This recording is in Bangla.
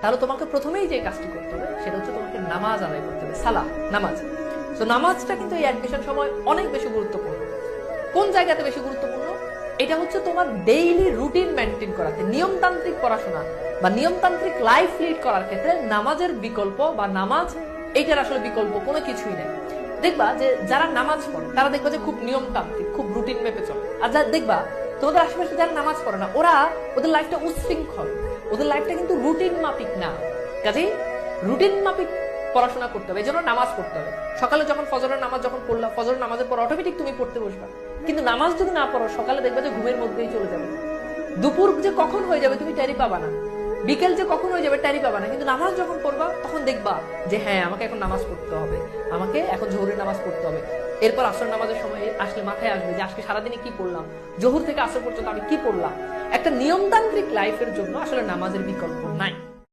তাহলে তোমাকে প্রথমেই যে কাজটি করতে হবে সেটা হচ্ছে তোমাকে নামাজ আদায় করতে হবে, সালাহ, নামাজ। তো নামাজটা কিন্তু এই অ্যাডমিশন সময় অনেক বেশি গুরুত্বপূর্ণ। কোন জায়গাতে বেশি গুরুত্বপূর্ণ? এটা হচ্ছে তোমার ডেইলি রুটিন মেনটেন করাতে, নিয়মতান্ত্রিক পড়াশোনা বা নিয়মতান্ত্রিক লাইফ লিড করার ক্ষেত্রে নামাজের বিকল্প বা নামাজ এইটার আসলে বিকল্প কোনো কিছুই নেই। দেখবা যে যারা নামাজ পড়ে তারা দেখবা যে খুব নিয়মতান্ত্রিক, খুব রুটিন মেপে চলে। আর যা দেখবা তোমাদের আশেপাশে যারা নামাজ পড়ে না, ওদের লাইফটা উচ্ছৃঙ্খল, ওদের লাইফটা কিন্তু রুটিন মাফিক না। কাজেই রুটিন মাফিক পড়াশোনা করতে হবে, এই জন্য নামাজ পড়তে হবে। সকালে যখন ফজরের নামাজ যখন পড়লা, ফজরের নামাজের পর অটোমেটিক তুমি পড়তে বসবা। কিন্তু নামাজ যদি না পড়ো, সকালে দেখবে যে ঘুমের মধ্যেই চলে যাবে, দুপুর যে কখন হয়ে যাবে তুমি টেরি পাবা না, বিকেল যে কখন হয়ে যাবে টেরি পাবা না। কিন্তু নামাজ যখন পড়বা তখন দেখবা যে হ্যাঁ, আমাকে এখন নামাজ পড়তে হবে, আমাকে এখন জোহরের নামাজ পড়তে হবে। এরপর আসর নামাজের সময় আসলে মাথায় আসবে যে আজকে সারাদিনে কি পড়লাম, জোহর থেকে আসর পর্যন্ত আমি কি পড়লাম। একটা নিয়মতান্ত্রিক লাইফের জন্য আসলে নামাজের বিকল্প নাই।